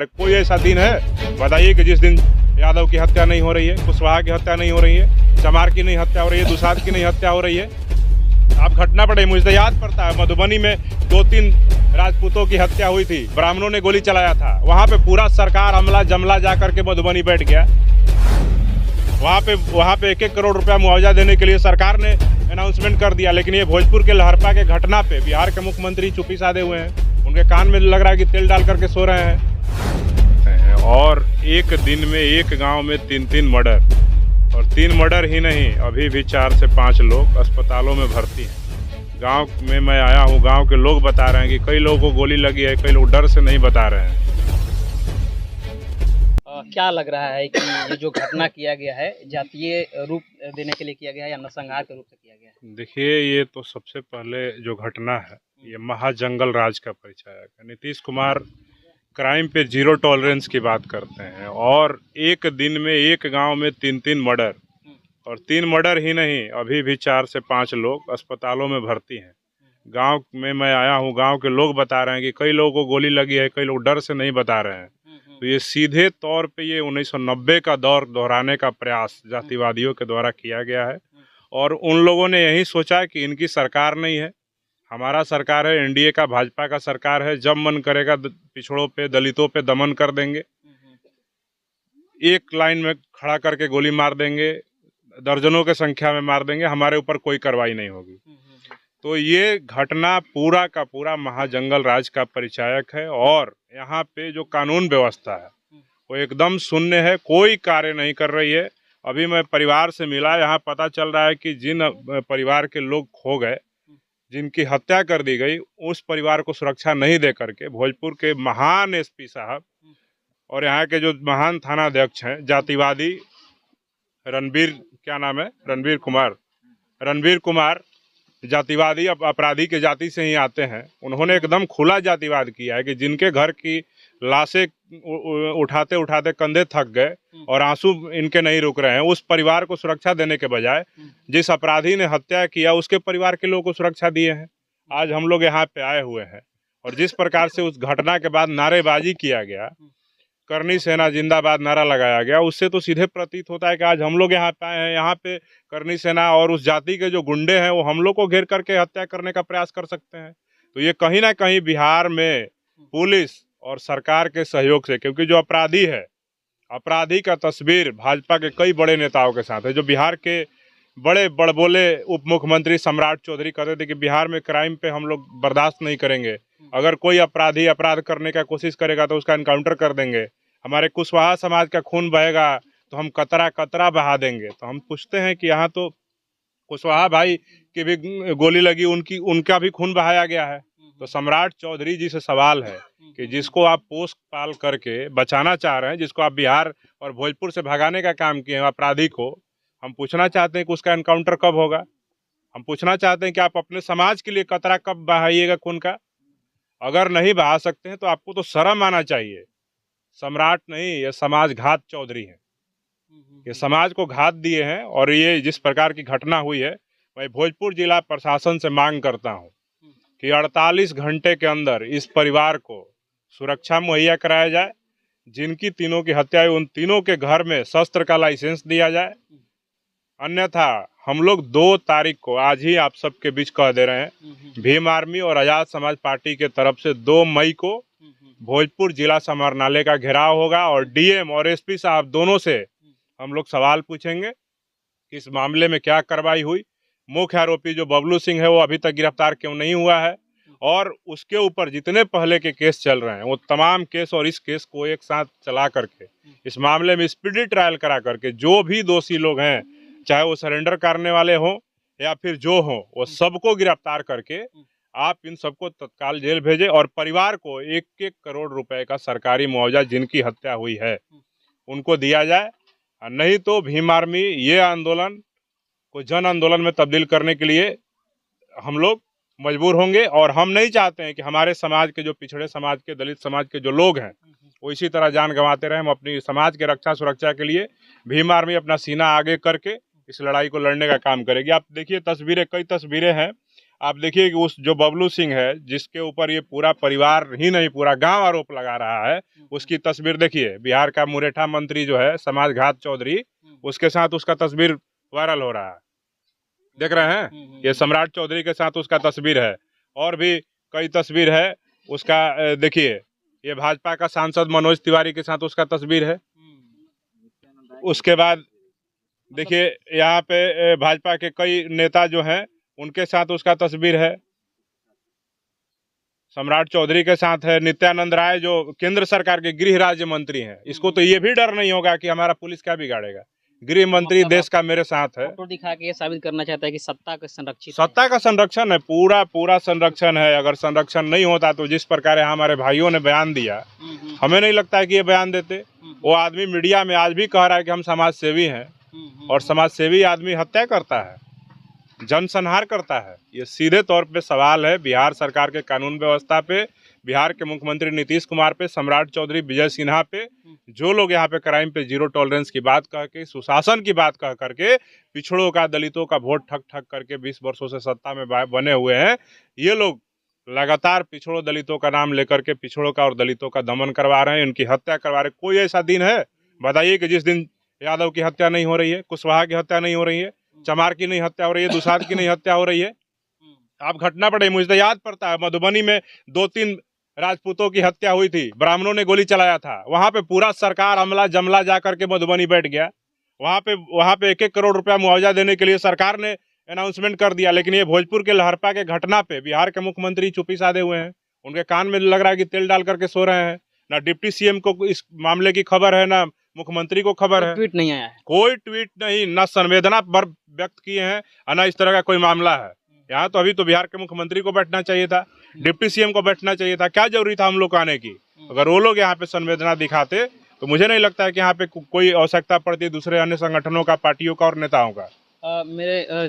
अरे कोई ऐसा दिन है बताइए कि जिस दिन यादव की हत्या नहीं हो रही है, कुशवाहा की हत्या नहीं हो रही है, चमार की नहीं हत्या हो रही है, दुसाध की नहीं हत्या हो रही है। आप घटना पड़े, मुझे याद पड़ता है मधुबनी में 2-3 राजपूतों की हत्या हुई थी, ब्राह्मणों ने गोली चलाया था। वहाँ पे पूरा सरकार अमला जमला जा करके मधुबनी बैठ गया। वहाँ पे 1-1 करोड़ रुपया मुआवजा देने के लिए सरकार ने अनाउंसमेंट कर दिया। लेकिन ये भोजपुर के लहरपा के घटना पे बिहार के मुख्यमंत्री चुप्पी साधे हुए हैं, उनके कान में लग रहा है कि तेल डाल करके सो रहे हैं। और एक दिन में एक गांव में 3-3 मर्डर, और 3 मर्डर ही नहीं, अभी भी 4 से 5 लोग अस्पतालों में भर्ती हैं। गांव में मैं आया हूं, गांव के लोग बता रहे हैं कि कई लोगों को गोली लगी है, कई लोग डर से नहीं बता रहे हैं। क्या लग रहा है कि ये जो घटना किया गया है जातीय रूप देने के लिए किया गया है या नरसंहार के रूप से किया गया है? देखिए, ये तो सबसे पहले जो घटना है ये महाजंगल राज का परिचायक है। नीतीश कुमार क्राइम पे 0 टॉलरेंस की बात करते हैं, और एक दिन में एक गांव में 3-3 मर्डर, और 3 मर्डर ही नहीं, अभी भी 4 से 5 लोग अस्पतालों में भर्ती हैं। गांव में मैं आया हूं, गांव के लोग बता रहे हैं कि कई लोगों को गोली लगी है, कई लोग डर से नहीं बता रहे हैं। तो ये सीधे तौर पे ये 1990 का दौर दोहराने का प्रयास जातिवादियों के द्वारा किया गया है। और उन लोगों ने यही सोचा कि इनकी सरकार नहीं है, हमारा सरकार है, एनडीए का, भाजपा का सरकार है, जब मन करेगा पिछड़ों पे, दलितों पे दमन कर देंगे, एक लाइन में खड़ा करके गोली मार देंगे, दर्जनों के संख्या में मार देंगे, हमारे ऊपर कोई कार्रवाई नहीं होगी। तो ये घटना पूरा का पूरा महाजंगल राज का परिचायक है। और यहाँ पे जो कानून व्यवस्था है वो एकदम शून्य है, कोई कार्य नहीं कर रही है। अभी मैं परिवार से मिला, यहाँ पता चल रहा है कि जिन परिवार के लोग खो गए, जिनकी हत्या कर दी गई, उस परिवार को सुरक्षा नहीं दे करके भोजपुर के महान एसपी साहब और यहाँ के जो महान थानाध्यक्ष हैं जातिवादी रणबीर कुमार जातिवादी अपराधी के जाति से ही आते हैं। उन्होंने एकदम खुला जातिवाद किया है कि जिनके घर की लाशें उठाते उठाते कंधे थक गए और आंसू इनके नहीं रुक रहे हैं, उस परिवार को सुरक्षा देने के बजाय जिस अपराधी ने हत्या किया उसके परिवार के लोगों को सुरक्षा दिए हैं। आज हम लोग यहाँ पे आए हुए हैं, और जिस प्रकार से उस घटना के बाद नारेबाजी किया गया, करनी सेना जिंदाबाद नारा लगाया गया, उससे तो सीधे प्रतीत होता है कि आज हम लोग यहाँ पे आए हैं, यहाँ पे करनी सेना और उस जाति के जो गुंडे हैं वो हम लोग को घेर करके हत्या करने का प्रयास कर सकते हैं। तो ये कहीं ना कहीं बिहार में पुलिस और सरकार के सहयोग से, क्योंकि जो अपराधी है, अपराधी का तस्वीर भाजपा के कई बड़े नेताओं के साथ है। जो बिहार के बड़े बड़बोले उप मुख्यमंत्री सम्राट चौधरी कहते थे कि बिहार में क्राइम पे हम लोग बर्दाश्त नहीं करेंगे, अगर कोई अपराधी अपराध करने का कोशिश करेगा तो उसका एनकाउंटर कर देंगे, हमारे कुशवाहा समाज का खून बहेगा तो हम कतरा कतरा बहा देंगे। तो हम पूछते हैं कि यहाँ तो कुशवाहा भाई की भी गोली लगी, उनका भी खून बहाया गया है। तो सम्राट चौधरी जी से सवाल है कि जिसको आप पोस पाल करके बचाना चाह रहे हैं, जिसको आप बिहार और भोजपुर से भगाने का काम किए हैं अपराधी को, हम पूछना चाहते हैं कि उसका एनकाउंटर कब होगा। हम पूछना चाहते हैं कि आप अपने समाज के लिए कतरा कब बहाइएगा खून का। अगर नहीं बहा सकते हैं तो आपको तो शर्म आना चाहिए। सम्राट नहीं, ये समाज घात चौधरी है, ये समाज को घात दिए हैं। और ये जिस प्रकार की घटना हुई है, मैं भोजपुर जिला प्रशासन से मांग करता हूं कि 48 घंटे के अंदर इस परिवार को सुरक्षा मुहैया कराया जाए। जिनकी तीनों की हत्या हुई उन तीनों के घर में शस्त्र का लाइसेंस दिया जाए, अन्यथा हम लोग 2 तारीख को, आज ही आप सबके बीच कह दे रहे हैं, भीम आर्मी और आजाद समाज पार्टी के तरफ से 2 मई को भोजपुर जिला समाहरणालय का घेराव होगा। और डीएम और एसपी साहब दोनों से हम लोग सवाल पूछेंगे कि इस मामले में क्या कार्रवाई हुई, मुख्य आरोपी जो बबलू सिंह है वो अभी तक गिरफ्तार क्यों नहीं हुआ है, और उसके ऊपर जितने पहले के केस चल रहे हैं वो तमाम केस और इस केस को एक साथ चला करके इस मामले में स्पीडी ट्रायल करा करके जो भी दोषी लोग हैं, चाहे वो सरेंडर करने वाले हों या फिर जो हों, वो सबको गिरफ्तार करके आप इन सबको तत्काल जेल भेजें और परिवार को 1-1 करोड़ रुपए का सरकारी मुआवजा जिनकी हत्या हुई है उनको दिया जाए। नहीं तो भीम आर्मी ये आंदोलन को जन आंदोलन में तब्दील करने के लिए हम लोग मजबूर होंगे। और हम नहीं चाहते हैं कि हमारे समाज के जो पिछड़े समाज के, दलित समाज के जो लोग हैं वो इसी तरह जान गंवाते रहे। हम अपनी समाज के रक्षा सुरक्षा के लिए भीम आर्मी अपना सीना आगे करके इस लड़ाई को लड़ने का काम करेगी। आप देखिए तस्वीरें, कई तस्वीरें हैं, आप देखिए कि उस जो बबलू सिंह है, जिसके ऊपर ये पूरा परिवार ही नहीं पूरा गांव आरोप लगा रहा है, उसकी तस्वीर देखिए। बिहार का मुरेठा मंत्री जो है समाजघात चौधरी, उसके साथ उसका तस्वीर वायरल हो रहा है, देख रहे हैं। ये सम्राट चौधरी के साथ उसका तस्वीर है, और भी कई तस्वीर है उसका। देखिए, ये भाजपा का सांसद मनोज तिवारी के साथ उसका तस्वीर है। उसके बाद देखिए यहाँ पे भाजपा के कई नेता जो हैं उनके साथ उसका तस्वीर है। सम्राट चौधरी के साथ है। नित्यानंद राय जो केंद्र सरकार के गृह राज्य मंत्री हैं, इसको तो ये भी डर नहीं होगा कि हमारा पुलिस क्या बिगाड़ेगा। गृह मंत्री देश का मेरे साथ है। फोटो दिखा के ये साबित करना चाहता है कि सत्ता का संरक्षित सत्ता का संरक्षण है, पूरा पूरा संरक्षण है। अगर संरक्षण नहीं होता तो जिस प्रकार हमारे भाइयों ने बयान दिया, हमें नहीं लगता है कि ये बयान देते। वो आदमी मीडिया में आज भी कह रहा है कि हम समाज सेवी हैं, और समाज सेवी आदमी हत्या करता है, जनसंहार करता है। ये सीधे तौर पे सवाल है बिहार सरकार के कानून व्यवस्था पे, बिहार के मुख्यमंत्री नीतीश कुमार पे, सम्राट चौधरी, विजय सिन्हा पे। जो लोग यहाँ पे क्राइम पे जीरो टॉलरेंस की बात कह के, सुशासन की बात कह करके, पिछड़ों का, दलितों का वोट ठग ठग करके 20 वर्षों से सत्ता में बने हुए हैं, ये लोग लगातार पिछड़ों दलितों का नाम लेकर के पिछड़ों का और दलितों का दमन करवा रहे हैं, उनकी हत्या करवा रहे हैं। कोई ऐसा दिन है बताइए कि जिस दिन यादव की हत्या नहीं हो रही है, कुशवाहा की हत्या नहीं हो रही है, चमार की नहीं हत्या हो रही है, दुसाध की नहीं हत्या हो रही है। आप घटना पड़े, मुझे तो याद पड़ता है मधुबनी में 2-3 राजपूतों की हत्या हुई थी, ब्राह्मणों ने गोली चलाया था। वहां पे पूरा सरकार अमला जमला जा करके मधुबनी बैठ गया। वहां पे 1-1 करोड़ रुपया मुआवजा देने के लिए सरकार ने अनाउंसमेंट कर दिया। लेकिन ये भोजपुर के लहरपा के घटना पे बिहार के मुख्यमंत्री चुप्पी साधे हुए हैं। उनके कान में लग रहा है कि तेल डाल करके सो रहे हैं। ना डिप्टी सीएम को इस मामले की खबर है, ना मुख्यमंत्री को खबर है। ट्वीट नहीं आया है, कोई ट्वीट नहीं, ना संवेदना व्यक्त किए हैं, और ना इस तरह का कोई मामला है। यहाँ तो अभी तो बिहार के मुख्यमंत्री को बैठना चाहिए था, डिप्टी सीएम को बैठना चाहिए था। क्या जरूरी था हम लोग आने की? अगर वो लोग यहाँ पे संवेदना दिखाते तो मुझे नहीं लगता है कि यहाँ पे कोई आवश्यकता पड़ती दूसरे अन्य संगठनों का, पार्टियों का और नेताओं का। मेरे